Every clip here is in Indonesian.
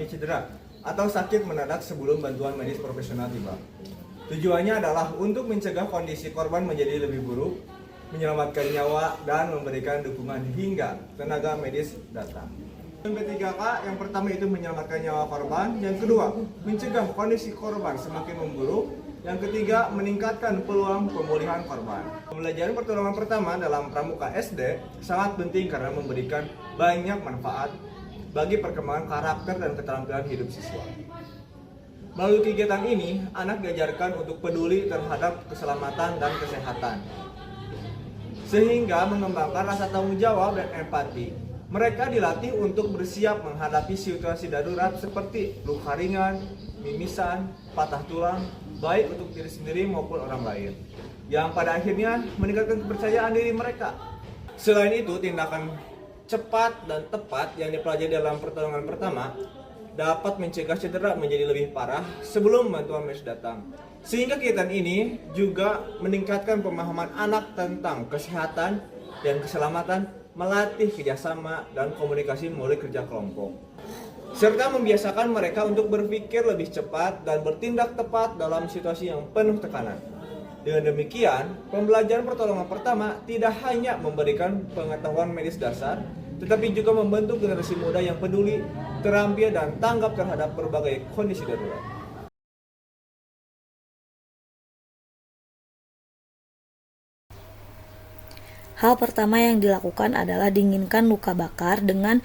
mengalami cedera atau sakit mendadak sebelum bantuan medis profesional tiba. Tujuannya adalah untuk mencegah kondisi korban menjadi lebih buruk, menyelamatkan nyawa, dan memberikan dukungan hingga tenaga medis datang. Yang P3K yang pertama itu menyelamatkan nyawa korban, yang kedua mencegah kondisi korban semakin memburuk, yang ketiga meningkatkan peluang pemulihan korban. Pembelajaran pertolongan pertama dalam Pramuka SD sangat penting karena memberikan banyak manfaat bagi perkembangan karakter dan keterampilan hidup siswa. Melalui kegiatan ini, anak diajarkan untuk peduli terhadap keselamatan dan kesehatan, sehingga mengembangkan rasa tanggung jawab dan empati. Mereka dilatih untuk bersiap menghadapi situasi darurat seperti luka ringan, mimisan, patah tulang, baik untuk diri sendiri maupun orang lain, yang pada akhirnya meningkatkan kepercayaan diri mereka. Selain itu, tindakan cepat dan tepat yang dipelajari dalam pertolongan pertama dapat mencegah cedera menjadi lebih parah sebelum bantuan medis datang. Sehingga kegiatan ini juga meningkatkan pemahaman anak tentang kesehatan dan keselamatan, melatih kerjasama dan komunikasi melalui kerja kelompok, serta membiasakan mereka untuk berpikir lebih cepat dan bertindak tepat dalam situasi yang penuh tekanan. Dengan demikian, pembelajaran pertolongan pertama tidak hanya memberikan pengetahuan medis dasar, tetapi juga membentuk generasi muda yang peduli, terampil, dan tanggap terhadap berbagai kondisi darurat. Hal pertama yang dilakukan adalah dinginkan luka bakar dengan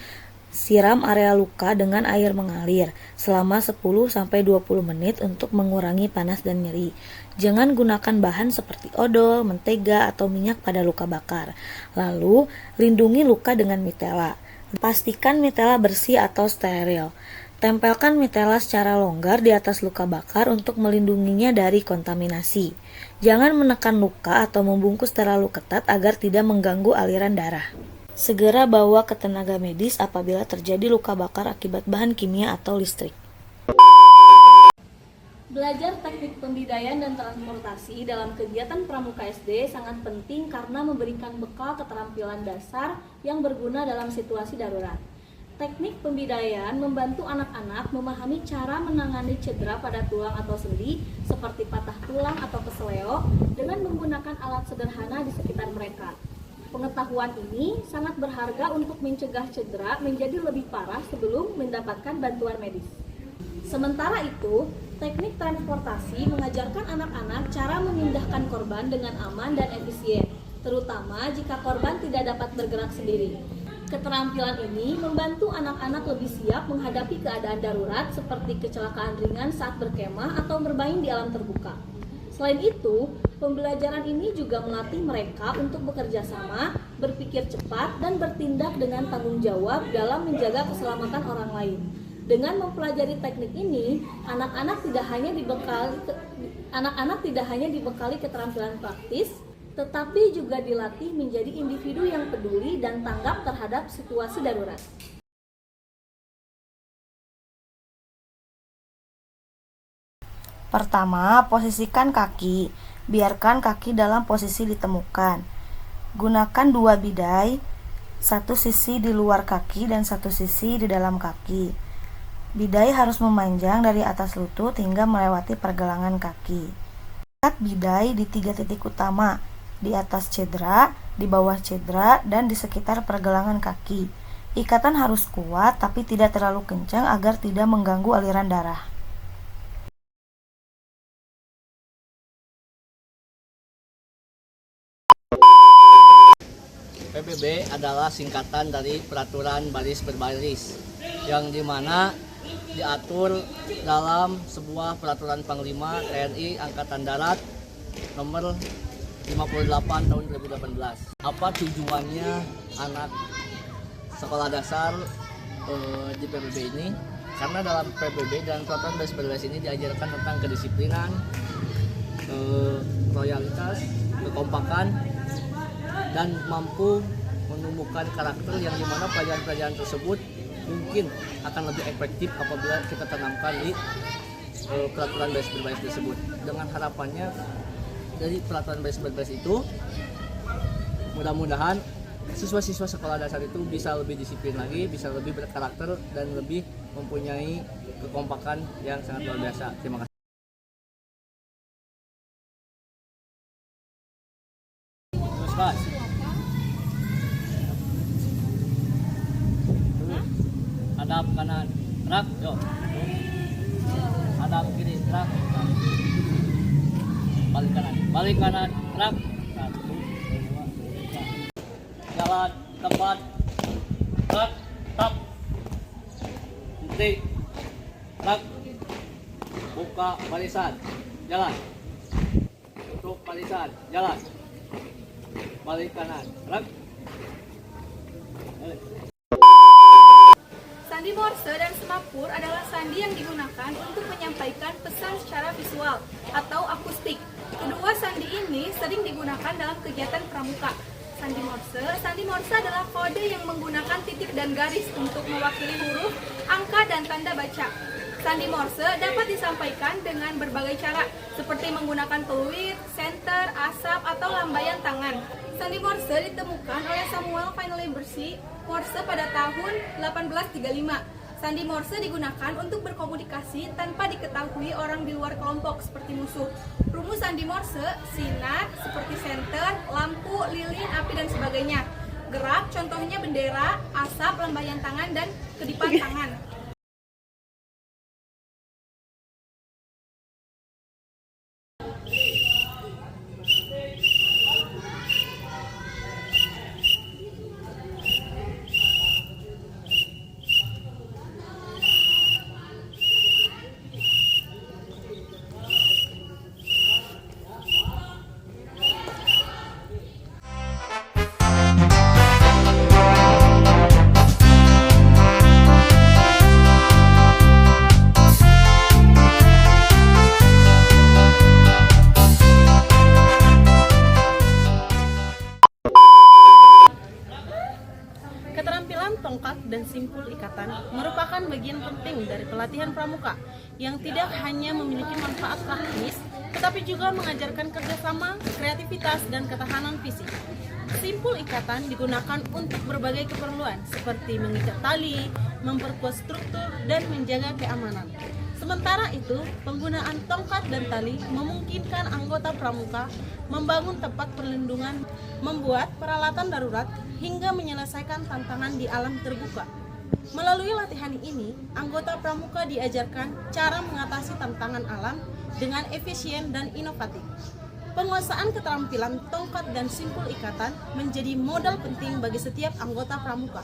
siram area luka dengan air mengalir selama 10-20 menit untuk mengurangi panas dan nyeri. Jangan gunakan bahan seperti odol, mentega, atau minyak pada luka bakar. Lalu, lindungi luka dengan mitela. Pastikan mitela bersih atau steril. Tempelkan mitela secara longgar di atas luka bakar untuk melindunginya dari kontaminasi. Jangan menekan luka atau membungkus terlalu ketat agar tidak mengganggu aliran darah. Segera bawa ke tenaga medis apabila terjadi luka bakar akibat bahan kimia atau listrik. Belajar teknik pembidayaan dan transportasi dalam kegiatan Pramuka SD sangat penting karena memberikan bekal keterampilan dasar yang berguna dalam situasi darurat. Teknik pembidayaan membantu anak-anak memahami cara menangani cedera pada tulang atau sendi seperti patah tulang atau keseleo dengan menggunakan alat sederhana di sekitar mereka. Pengetahuan ini sangat berharga untuk mencegah cedera menjadi lebih parah sebelum mendapatkan bantuan medis. Sementara itu, teknik transportasi mengajarkan anak-anak cara memindahkan korban dengan aman dan efisien, terutama jika korban tidak dapat bergerak sendiri. Keterampilan ini membantu anak-anak lebih siap menghadapi keadaan darurat seperti kecelakaan ringan saat berkemah atau bermain di alam terbuka. Selain itu, pembelajaran ini juga melatih mereka untuk bekerja sama, berpikir cepat, dan bertindak dengan tanggung jawab dalam menjaga keselamatan orang lain. Dengan mempelajari teknik ini, anak-anak tidak hanya dibekali keterampilan praktis, tetapi juga dilatih menjadi individu yang peduli dan tanggap terhadap situasi darurat. Pertama, posisikan kaki. Biarkan kaki dalam posisi ditemukan. Gunakan 2 bidai, satu sisi di luar kaki dan satu sisi di dalam kaki. Bidai harus memanjang dari atas lutut hingga melewati pergelangan kaki. Ikat bidai di 3 titik utama, di atas cedera, di bawah cedera, dan di sekitar pergelangan kaki. Ikatan harus kuat tapi tidak terlalu kencang agar tidak mengganggu aliran darah. PBB adalah singkatan dari Peraturan Baris Berbaris, yang dimana diatur dalam sebuah Peraturan Panglima TNI Angkatan Darat nomor 58 tahun 2018. Apa tujuannya anak sekolah dasar di PBB ini? Karena dalam PBB dan Peraturan Baris Berbaris ini diajarkan tentang kedisiplinan, loyalitas, kekompakan, dan mampu menumbuhkan karakter yang dimana pelajaran-pelajaran tersebut mungkin akan lebih efektif apabila kita tanamkan di peraturan baris berbaris tersebut. Dengan harapannya dari peraturan baris berbaris itu mudah-mudahan siswa-siswa sekolah dasar itu bisa lebih disiplin lagi, bisa lebih berkarakter dan lebih mempunyai kekompakan yang sangat luar biasa. Terima kasih. Terus Kak. Hadap kanan, gerak, yuk. Hadap kiri, gerak. Balik kanan, gerak. 1, 2, 3. Jalan, tempat, gerak, tap. Henti, gerak. Buka barisan, jalan. Tutup barisan, jalan. Balik kanan, gerak. Sandi Morse dan semapur adalah sandi yang digunakan untuk menyampaikan pesan secara visual atau akustik. Kedua sandi ini sering digunakan dalam kegiatan pramuka. Sandi Morse adalah kode yang menggunakan titik dan garis untuk mewakili huruf, angka, dan tanda baca. Sandi Morse dapat disampaikan dengan berbagai cara, seperti menggunakan peluit, senter, asap, atau lambaian tangan. Sandi Morse ditemukan oleh Samuel Finley Morse pada tahun 1835. Sandi Morse digunakan untuk berkomunikasi tanpa diketahui orang di luar kelompok seperti musuh. Rumus Sandi Morse, sinar, seperti senter, lampu, lilin, api, dan sebagainya. Gerak, contohnya bendera, asap, lambaian tangan, dan kedipan tangan. Keterampilan tongkat dan simpul ikatan merupakan bagian penting dari pelatihan pramuka yang tidak hanya memiliki manfaat praktis, tetapi juga mengajarkan kerjasama, kreativitas, dan ketahanan fisik. Simpul ikatan digunakan untuk berbagai keperluan seperti mengikat tali, memperkuat struktur, dan menjaga keamanan. Sementara itu, penggunaan tongkat dan tali memungkinkan anggota pramuka membangun tempat perlindungan, membuat peralatan darurat, hingga menyelesaikan tantangan di alam terbuka. Melalui latihan ini, anggota pramuka diajarkan cara mengatasi tantangan alam dengan efisien dan inovatif. Penguasaan keterampilan tongkat dan simpul ikatan menjadi modal penting bagi setiap anggota pramuka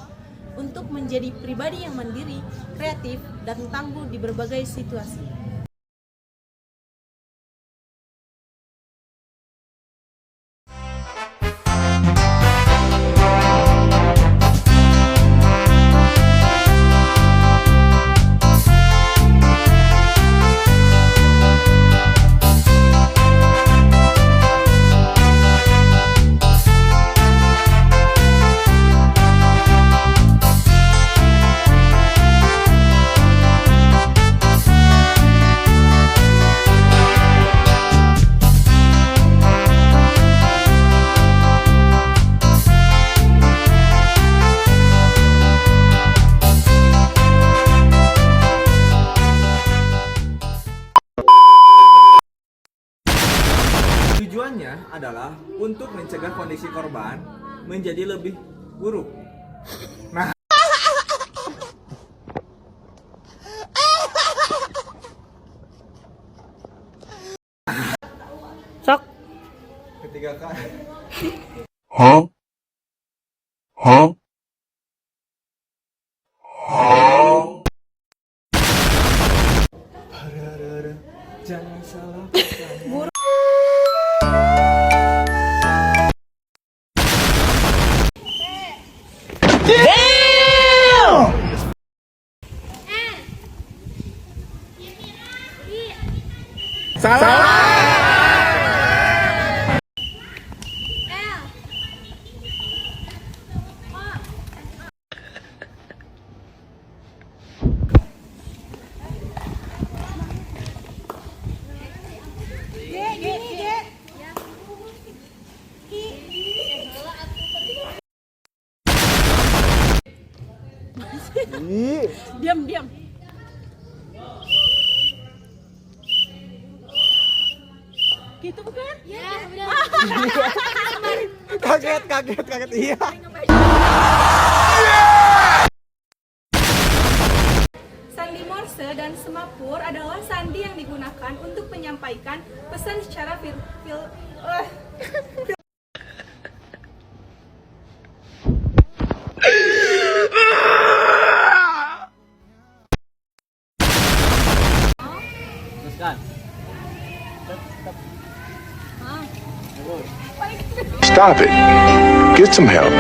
untuk menjadi pribadi yang mandiri, kreatif, dan tangguh di berbagai situasi. Tujuannya adalah untuk mencegah kondisi korban menjadi lebih buruk. Nah, Sok. ketiga kali. Jangan salah. Diam. Gitu bukan? Kaget iya. Sandi Morse dan semapur adalah sandi yang digunakan untuk menyampaikan pesan secara Teruskan. Stop it. Get some help.